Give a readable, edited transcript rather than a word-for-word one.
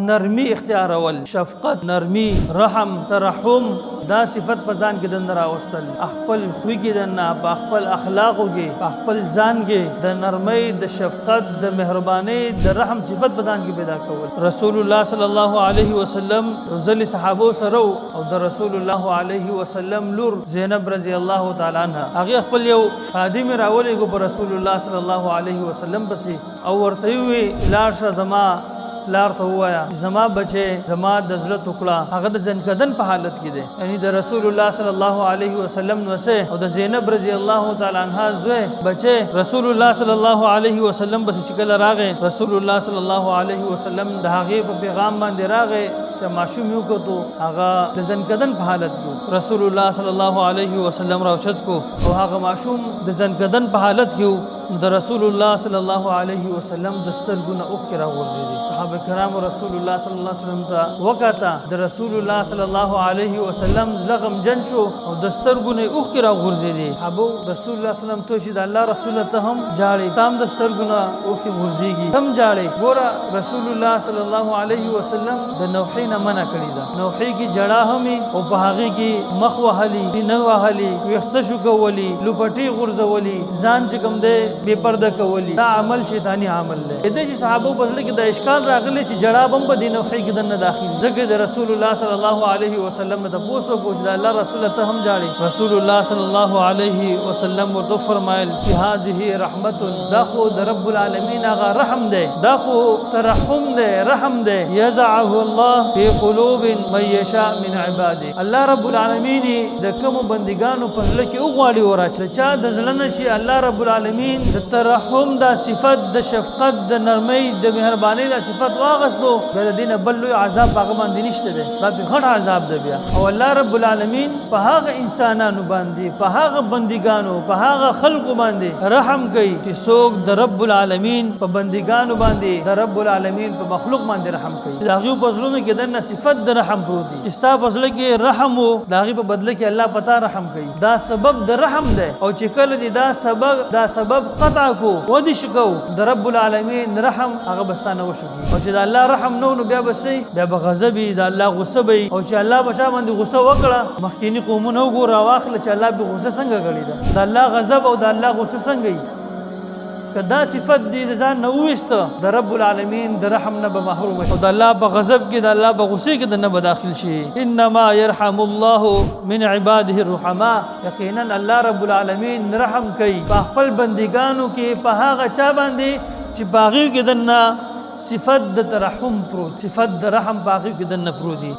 نرمی اختیارول، شفقت، نرمی، رحم، ترحم، دا صفت په ځان کې دنه راوستل، خپل خوی کې دنه په خپل اخلاقو کې په خپل ځان کې د نرمۍ، د شفقت، د مهربانۍ، د رحم صفت په ځان کې پیدا کول. رسول الله صلی الله علیه وسلم ځل صحابه سره او د رسول الله علیه وسلم لور زینب رضی الله تعالی عنها هغه خپل یو خادم راولېږه په رسول الله صلی الله علیه وسلم پسې او ورته وی لاړ شه زما لار ته وایا زما بچي زما د زړه ټوکړه هغه د ځنکدن په حالت کې دی، یعنی د رسول الله صلی الله علیه وسلم نوسه او د زینب رضی الله تعالی عنها زوی بچي رسول الله صلی الله علیه وسلم بس شکل راغې رسول الله صلی الله علیه وسلم د هغه په پیغام باندې راغې چې ماشوم یو کوته هغه د ځنکدن په حالت کې رسول الله صلی الله علیه وسلم راوچت کو او هغه ماشوم د ځنکدن په حالت کې د رسول الله صلی الله علیه وسلم د سترګونه اوښ کې راغورځېدې. صحابه کرام رسول الله صلی الله علیه وسلم ته وکاته، د رسول الله صلی الله علیه وسلم زلغم جن شو او د سترګونه اوښ کې راغورځېدې. ابو رسول الله صلی الله علیه وسلم ته چې د الله رسول ته هم جاړي تام د سترګونه اوښ کې غورځېږي هم جاړي. ګوره رسول الله صلی الله علیه وسلم د نوحې نه منع کړی ده، نوحې کې جړه همي او په هغه کې مخ وهلي نه وهلي ویښته شو کولی لوپټې غورځولي ځان چې کوم دی بے پرده کولی، دا عمل شیطانی عمل دی. د دې صحابه په ځل کې د اشکال راغلی چې جړه بم په دین او خې کې دنه داخلي دغه د رسول الله صلی الله علیه وسلم ته پوسو کوش د الله رسول ته هم جاړي. رسول الله صلی الله علیه وسلم ورته فرمایل چې هذه رحمت، دا خو د رب العالمین هغه رحم دی، دا خو ترحم دی، رحم دی. یزعه الله فی قلوب من یشاء من عباده، الله رب العالمین د کوم بندگانو په ځل کې وغواړي وراچل چا د ځلنه چې الله رب العالمین د ترحم دا صفت، د شفقت، د نرمۍ، د مهربانۍ دا صفت واغستو بل دین بل لوی عذاب هغه باندې نشته دی، دا به غټ عذاب دی بیا. او الله رب العالمین په هغه انسانانو باندې په هغه بندگانو په هغه خلقو باندې رحم کوي چې څوک د رب العالمین په بندگانو باندې د رب العالمین په مخلوق باندې رحم کوي. دا غو پزلونو کې دنه صفت د رحم پروتي استا پزله کې رحم وو دا غي په بدله کې الله پتا رحم کوي، دا سبب د رحم دی. او چې کله دی دا سبب قطع کو ودی شکو د رب العالمین رحم هغه بسانه وشو او چې د الله رحم نو بیا بسې بیا بغضبي د الله غصه وي او چې الله بچا باندې غصه وکړه مخکینی قومونه وګوره واخله چې الله به غصه څنګه غړي ده د الله غضب او د الله غصه څنګه کدا صفت دي ځان نو وست د رب العالمین د رحم نه به محروم او د الله په غضب کې د الله په غصه کې د نه بداخل شي. انما يرحم الله من عباده الرحماء، یقینا الله رب العالمین رحم کوي په خپل بندگانو کې په هغه چا باندې چې باغی کې د نه صفت د ترحم پروت، صفت د رحم باغی کې د نه پروت دي.